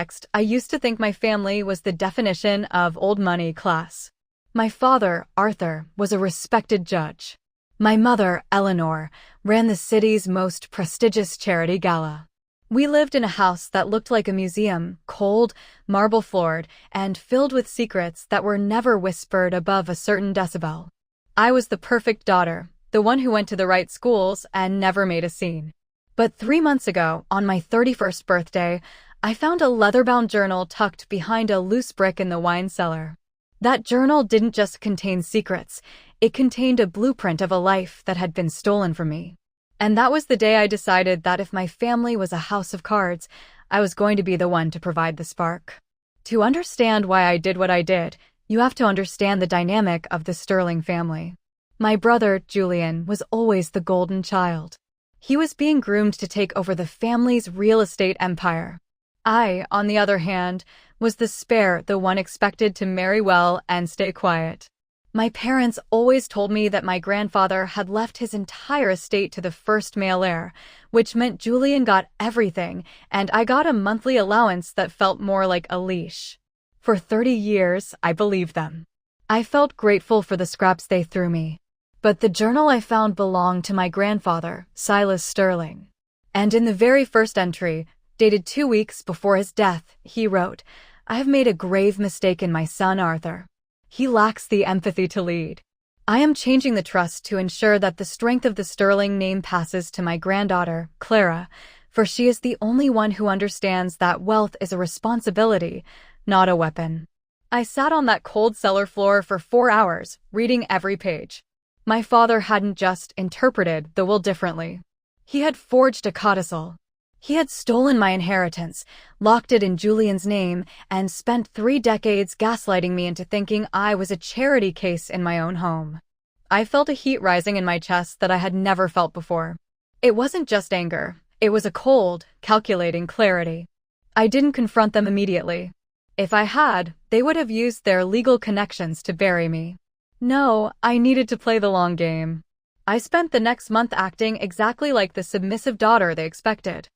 Next, I used to think my family was the definition of old money class. My father, Arthur, was a respected judge. My mother, Eleanor, ran the city's most prestigious charity gala. We lived in a house that looked like a museum, cold, marble-floored, and filled with secrets that were never whispered above a certain decibel. I was the perfect daughter, the one who went to the right schools and never made a scene. But 3 months ago, on my 31st birthday, I found a leather-bound journal tucked behind a loose brick in the wine cellar. That journal didn't just contain secrets, it contained a blueprint of a life that had been stolen from me. And that was the day I decided that if my family was a house of cards, I was going to be the one to provide the spark. To understand why I did what I did, you have to understand the dynamic of the Sterling family. My brother, Julian, was always the golden child. He was being groomed to take over the family's real estate empire. I, on the other hand, was the spare, the one expected to marry well and stay quiet. My parents always told me that my grandfather had left his entire estate to the first male heir, which meant Julian got everything, and I got a monthly allowance that felt more like a leash. For 30 years, I believed them. I felt grateful for the scraps they threw me. But the journal I found belonged to my grandfather, Silas Sterling. And in the very first entry, dated 2 weeks before his death, he wrote, "I have made a grave mistake in my son Arthur. He lacks the empathy to lead. I am changing the trust to ensure that the strength of the Sterling name passes to my granddaughter, Clara, for she is the only one who understands that wealth is a responsibility, not a weapon." I sat on that cold cellar floor for 4 hours, reading every page. My father hadn't just interpreted the will differently. He had forged a codicil. He had stolen my inheritance, locked it in Julian's name, and spent 3 decades gaslighting me into thinking I was a charity case in my own home. I felt a heat rising in my chest that I had never felt before. It wasn't just anger. It was a cold, calculating clarity. I didn't confront them immediately. If I had, they would have used their legal connections to bury me. No, I needed to play the long game. I spent the next month acting exactly like the submissive daughter they expected.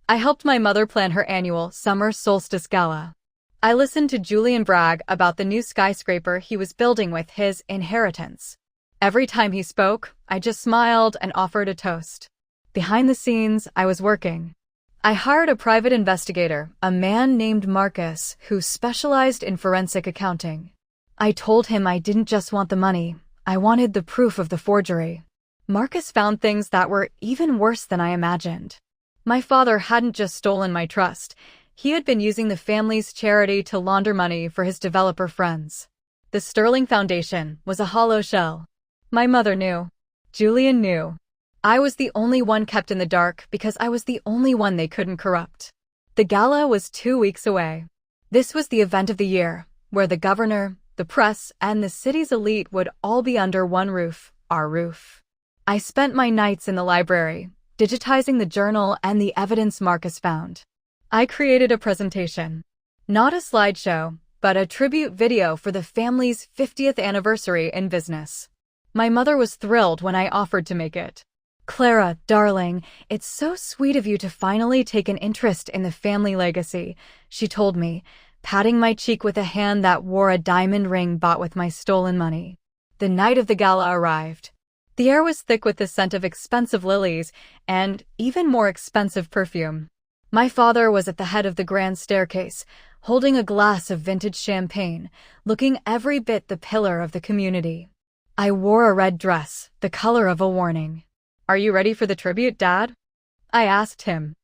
I helped my mother plan her annual Summer Solstice Gala. I listened to Julian brag about the new skyscraper he was building with his inheritance. Every time he spoke, I just smiled and offered a toast. Behind the scenes, I was working. I hired a private investigator, a man named Marcus, who specialized in forensic accounting. I told him I didn't just want the money, I wanted the proof of the forgery. Marcus found things that were even worse than I imagined. My father hadn't just stolen my trust, he had been using the family's charity to launder money for his developer friends. The Sterling Foundation was a hollow shell. My mother knew. Julian knew. I was the only one kept in the dark because I was the only one they couldn't corrupt. The gala was 2 weeks away. This was the event of the year, where the governor, the press, and the city's elite would all be under one roof, our roof. I spent my nights in the library, digitizing the journal and the evidence Marcus found. I created a presentation. Not a slideshow, but a tribute video for the family's 50th anniversary in business. My mother was thrilled when I offered to make it. "Clara, darling, it's so sweet of you to finally take an interest in the family legacy," she told me, patting my cheek with a hand that wore a diamond ring bought with my stolen money. The night of the gala arrived. The air was thick with the scent of expensive lilies and even more expensive perfume. My father was at the head of the grand staircase, holding a glass of vintage champagne, looking every bit the pillar of the community. I wore a red dress, the color of a warning. "Are you ready for the tribute, Dad?" I asked him.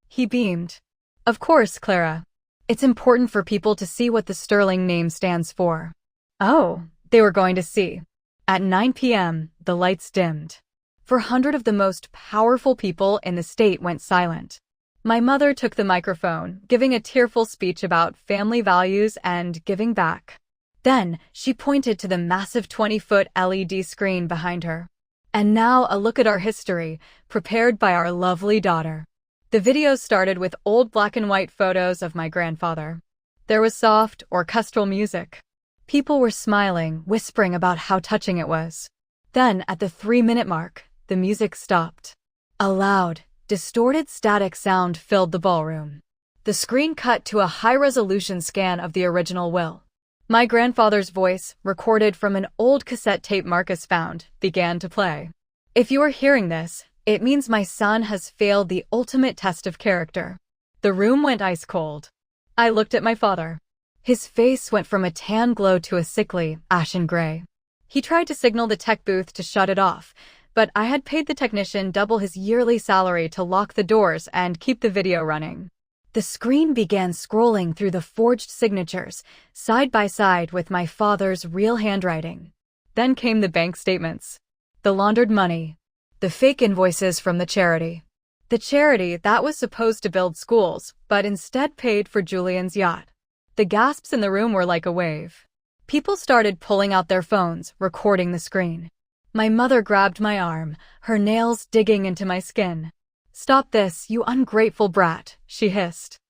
He beamed. "Of course, Clara. It's important for people to see what the Sterling name stands for." Oh, they were going to see. At 9 p.m., the lights dimmed. 400 of the most powerful people in the state went silent. My mother took the microphone, giving a tearful speech about family values and giving back. Then, she pointed to the massive 20-foot LED screen behind her. "And now a look at our history, prepared by our lovely daughter." The video started with old black and white photos of my grandfather. There was soft, orchestral music. People were smiling, whispering about how touching it was. Then, at the 3-minute mark, the music stopped. A loud, distorted static sound filled the ballroom. The screen cut to a high-resolution scan of the original will. My grandfather's voice, recorded from an old cassette tape Marcus found, began to play. If you are hearing this, it means my son has failed the ultimate test of character. The room went ice cold. I looked at my father. His face went from a tan glow to a sickly, ashen gray. He tried to signal the tech booth to shut it off, but I had paid the technician double his yearly salary to lock the doors and keep the video running. The screen began scrolling through the forged signatures, side by side with my father's real handwriting. Then came the bank statements. The laundered money. The fake invoices from the charity. The charity that was supposed to build schools, but instead paid for Julian's yacht. The gasps in the room were like a wave. People started pulling out their phones, recording the screen. My mother grabbed my arm, her nails digging into my skin. "Stop this, you ungrateful brat," she hissed.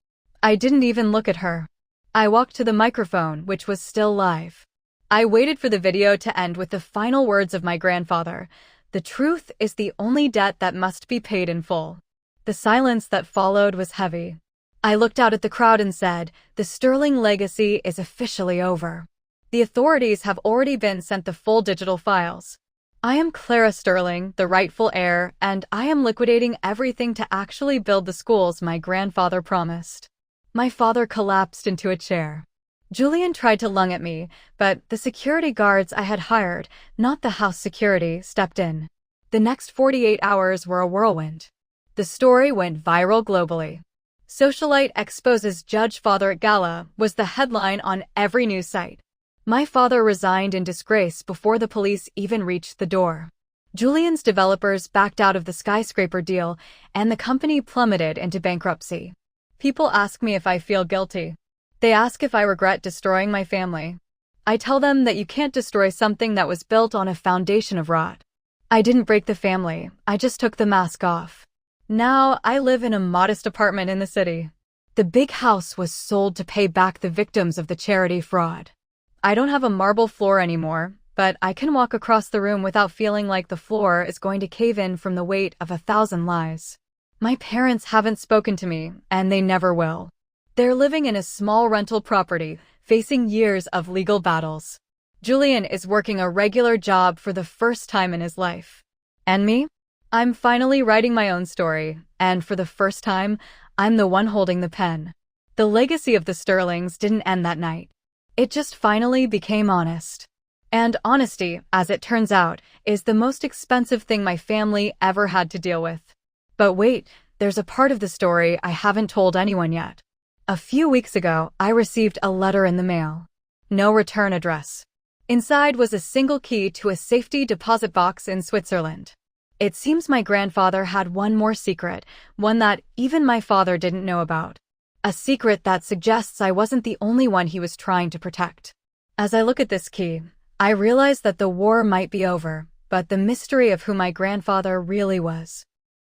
I didn't even look at her. I walked to the microphone, which was still live. I waited for the video to end with the final words of my grandfather. "The truth is the only debt that must be paid in full." The silence that followed was heavy. I looked out at the crowd and said, "The Sterling legacy is officially over. The authorities have already been sent the full digital files. I am Clara Sterling, the rightful heir, and I am liquidating everything to actually build the schools my grandfather promised." My father collapsed into a chair. Julian tried to lung at me, but the security guards I had hired, not the house security, stepped in. The next 48 hours were a whirlwind. The story went viral globally. "Socialite exposes Judge Father at Gala" was the headline on every news site. My father resigned in disgrace before the police even reached the door. Julian's developers backed out of the skyscraper deal, and the company plummeted into bankruptcy. People ask me if I feel guilty. They ask if I regret destroying my family. I tell them that you can't destroy something that was built on a foundation of rot. I didn't break the family, I just took the mask off. Now I live in a modest apartment in the city. The big house was sold to pay back the victims of the charity fraud. I don't have a marble floor anymore, but I can walk across the room without feeling like the floor is going to cave in from the weight of 1,000 lies. My parents haven't spoken to me, and they never will. They're living in a small rental property, facing years of legal battles. Julian is working a regular job for the first time in his life. And me? I'm finally writing my own story, and for the first time, I'm the one holding the pen. The legacy of the Sterlings didn't end that night. It just finally became honest. And honesty, as it turns out, is the most expensive thing my family ever had to deal with. But wait, there's a part of the story I haven't told anyone yet. A few weeks ago, I received a letter in the mail. No return address. Inside was a single key to a safety deposit box in Switzerland. It seems my grandfather had one more secret, one that even my father didn't know about. A secret that suggests I wasn't the only one he was trying to protect. As I look at this key, I realize that the war might be over, but the mystery of who my grandfather really was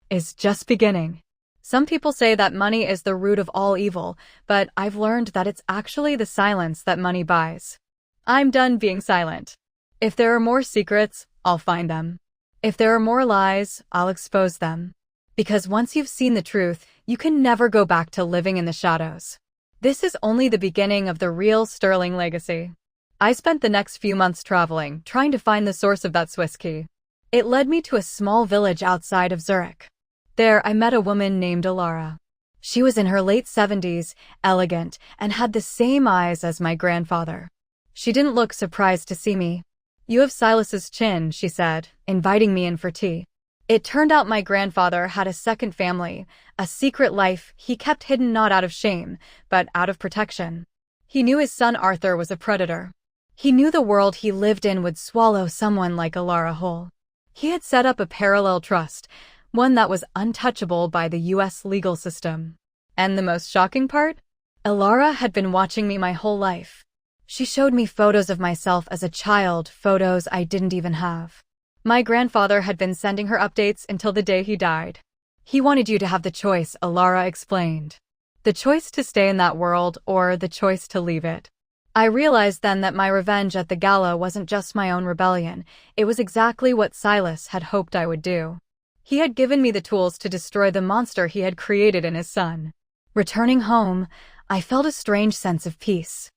is just beginning. Some people say that money is the root of all evil, but I've learned that it's actually the silence that money buys. I'm done being silent. If there are more secrets, I'll find them. If there are more lies, I'll expose them. Because once you've seen the truth, you can never go back to living in the shadows. This is only the beginning of the real Sterling legacy. I spent the next few months traveling, trying to find the source of that Swiss key. It led me to a small village outside of Zurich. There, I met a woman named Alara. She was in her late 70s, elegant, and had the same eyes as my grandfather. She didn't look surprised to see me. "You have Silas's chin," she said, inviting me in for tea. It turned out my grandfather had a second family, a secret life he kept hidden not out of shame, but out of protection. He knew his son Arthur was a predator. He knew the world he lived in would swallow someone like Alara whole. He had set up a parallel trust, one that was untouchable by the US legal system. And the most shocking part? Alara had been watching me my whole life. She showed me photos of myself as a child, photos I didn't even have. My grandfather had been sending her updates until the day he died. "He wanted you to have the choice," Alara explained. "The choice to stay in that world or the choice to leave it." I realized then that my revenge at the gala wasn't just my own rebellion. It was exactly what Silas had hoped I would do. He had given me the tools to destroy the monster he had created in his son. Returning home, I felt a strange sense of peace.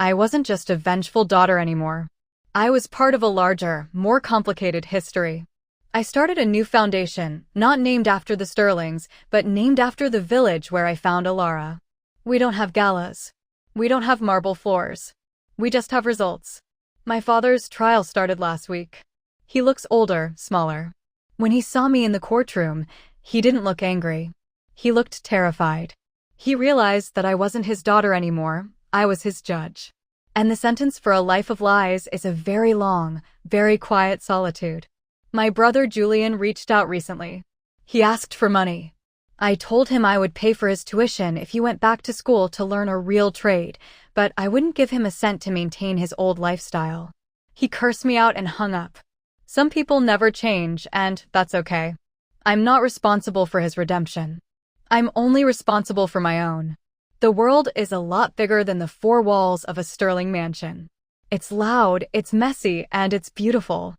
I wasn't just a vengeful daughter anymore. I was part of a larger, more complicated history. I started a new foundation, not named after the Sterlings, but named after the village where I found Alara. We don't have galas. We don't have marble floors. We just have results. My father's trial started last week. He looks older, smaller. When he saw me in the courtroom, he didn't look angry. He looked terrified. He realized that I wasn't his daughter anymore, I was his judge. And the sentence for a life of lies is a very long, very quiet solitude. My brother Julian reached out recently. He asked for money. I told him I would pay for his tuition if he went back to school to learn a real trade, but I wouldn't give him a cent to maintain his old lifestyle. He cursed me out and hung up. Some people never change, and that's okay. I'm not responsible for his redemption. I'm only responsible for my own. The world is a lot bigger than the four walls of a Sterling mansion. It's loud, it's messy, and it's beautiful.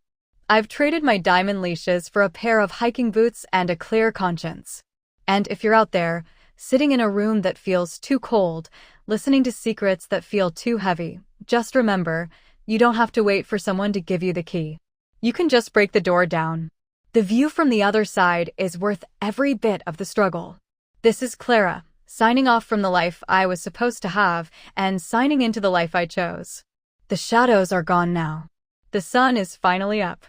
I've traded my diamond leashes for a pair of hiking boots and a clear conscience. And if you're out there, sitting in a room that feels too cold, listening to secrets that feel too heavy, just remember, you don't have to wait for someone to give you the key. You can just break the door down. The view from the other side is worth every bit of the struggle. This is Clara, signing off from the life I was supposed to have and signing into the life I chose. The shadows are gone now. The sun is finally up.